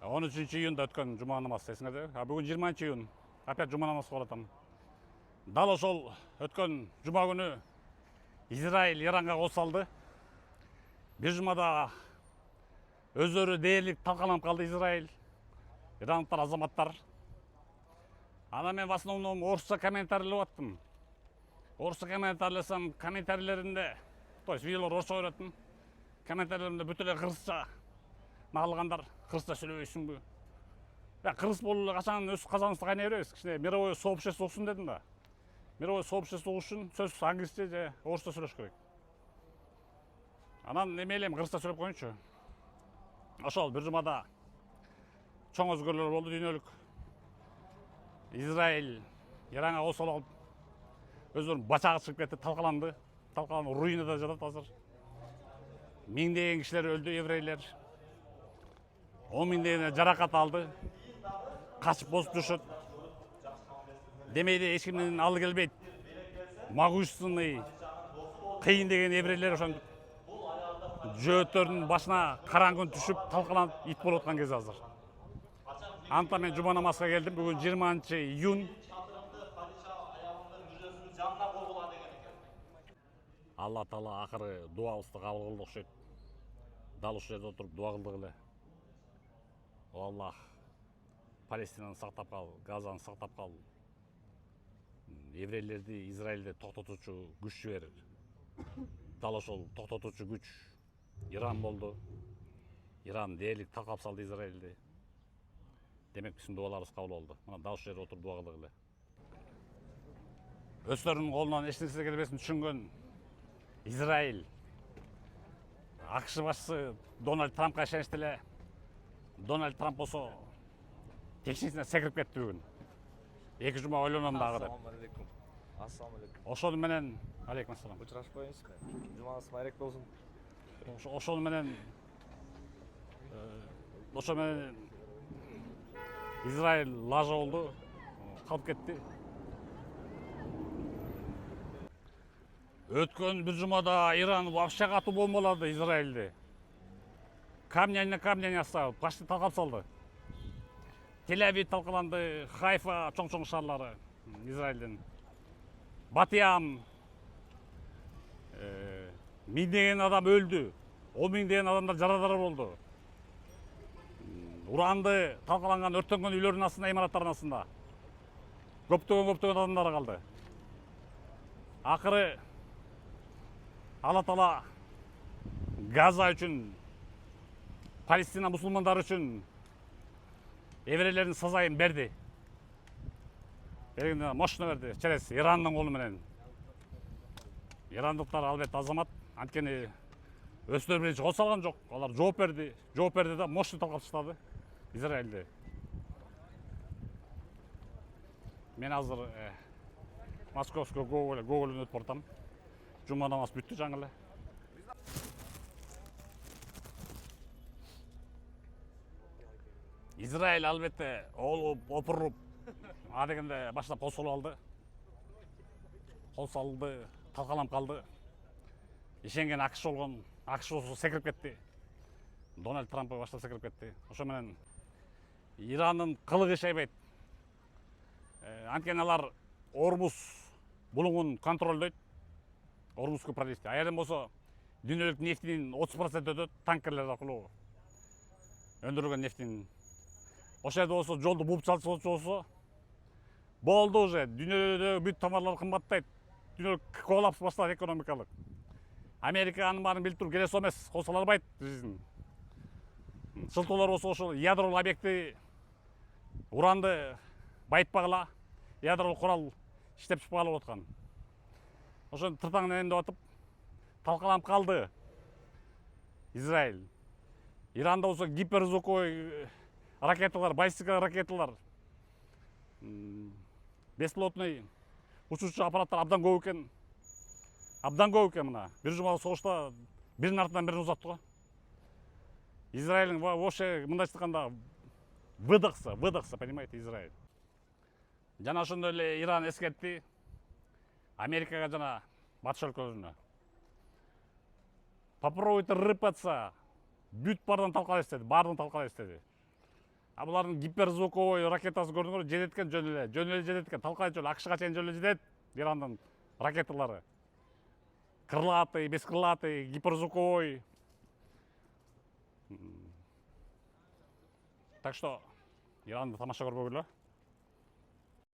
13 июнда өткен жұма намаз есіңізде. Бүгін 20 июн. Опять жұма намаз қылып. Дал ошол өткен жұма күні Израиль Иранға қосылды. Bir жұмада өздері дерлік талқыланып қалды Израиль. Ирандықтар азаматтар. Ана мен в основном орысша комментарийлеп аттым. Орысша комментарийлесем комментарийлерінде, то есть видеолар орысша көретін. Комментарийлерінде бүтілі қырғызша мағылғандар, қырғызша сөйлейсің бе? Қырғыз болу қашан өз қазанысты қайнай бересіз. Кішіне мировой сообщество соғсын дедім ба. Мировой сообщество үшін сөз англисше же орысша сөйлеш керек. Анан немелем қырғызша сөйлеп қойыншы. Ошол бір жұмада чоң өзгөрүүлөр болду дүйнөлүк. Израиль Иранга косулуп алып өздөрүнүн бачагы чыгып кетти, талкаланды. Талкаланып руинада жатат азыр. Миңдеген кишилер өлдү, еврейлер. 10 миңдегени жаракат алды. Качып босуп жүрүшөт. Демейде эч кимдин алы келбейт. Могущественный, кыйын деген еврейлер ошентип жөөттөрдүн башына караңгы түшүп, талкаланып ит болуп аткан кез азыр. Анда мен жұма намазға келдім. Бүгін 20 июн. Алла Таала акыры дуабызды кабыл кылды окшойт. Дал ушул жерде отуруп дуа кылдык эле. О Аллах, Палестинаны сактап кал, Газаны сактап кал. Еврейлерди Израилде токтотуучу күч жибер. Дал ошол токтотуучу күч Иран болду. Иран дээрлик талкалап салды Израилди. Демек биздин дуаларыбыз кабыл болду. Мына дал ушул жерде отуруп дуа кылдык эле. Өздөрүнүн колунан эч нерсе келбесин түшүнгөн Израиль АКШ башчысы Дональд Трампка ишеничти эле. Дональд Трамп болсо текшинисине секирип кетти бүгүн. 2 жума ойлоном дагы деп. Ассаламу алейкум. Ошол менен алейкум ассалам. Учурашпайбызбы? Жумаңыз майрек болсун. Ошол менен Израиль лажа болду, калып кетти. Өткөн бир жумада Иран вообще катуу бомбалады Израилди. Камня на камня не оставил, почти талкалап салды. Тель-Авив талкаланды, Хайфа, чоң-чоң шаарлары Израилдин. Батиям, миңдеген адам өлдү, 10 миңдеген адамдар жарадар болду. Уранды талкаланган өрттөнгөн үйлөрдүн астында, имараттардын астында көптөгөн адамдар калды. Акыры Алла Таала Газа үчүн, Палестина мусулмандары үчүн еврейлердин сазайын берди. Бергенде мощно берди, через Ирандын колу менен. Ирандыктар албетте азамат, анткени өздөрү биринчи кол салган жок. Алар жооп берди да мощно талкалап таштады Израилди. Мен азыр Московский Гоголдун өтүп бартам. Жума намаз бүттү жаңы эле. Израиль албетте опуруп адегенде баштап кол салып алды. Кол салды, талкаланып калды. Ишенген АКШ болгон, АКШ болсо секирип кетти. Дональд Трамп баштап секирип кетти. Ошо менен Ирандын кылыгы шайбайт. Анткени алар Ормуз булуңун контролдойт. Ормузду проливти. Аярден болсо дүйнөлүк нефтинин 30% өтөт танкерлер аркылуу. Өндүрүлгөн нефтинин. Ошол жерде болсо жолду бууп чалчылоочу болсо болду уже. Дүйнөдө бүт товарлар кымбаттайт. Дүйнөлүк коллапс башталат экономикалык. Америка анын баарын билип туруп келе эмес, кол сала албайт биздин. Шылтоолор болсо ошол ядролук объекти уранды байытпагыла, ядролук курал иштеп чыкпагыла болуп аткан. Ошону тыртаңын эмдеп атып талкаланып калды Израиль. Иранда болсо гиперзвуковой ракеталар, баллистика ракеталар, беспилотный учуучу аппараттар абдан көп экен. Абдан көп экен мына. Бир жумалык согушта биринин артынан бирин узатты го. Израилдин вообще мындайча айтканда выдохся, понимаете, Израиль. Жана ошондой эле Иран эскертти Америкага жана батыш өлкөлөрүнө. Попробуйте рыпаться, бүт бардын талкалай истеди, бардын талкалай истеди. А булардын гиперзвуковой ракетасы көрдүңөр, жетет экен жөн эле жетет экен. Талкай жол АКШга чейин жөн эле жетет. Ирандын ракеталары. Крылатый, бескрылатый, гиперзвуковой. Так что Иранды тамаша көрбөгүлө.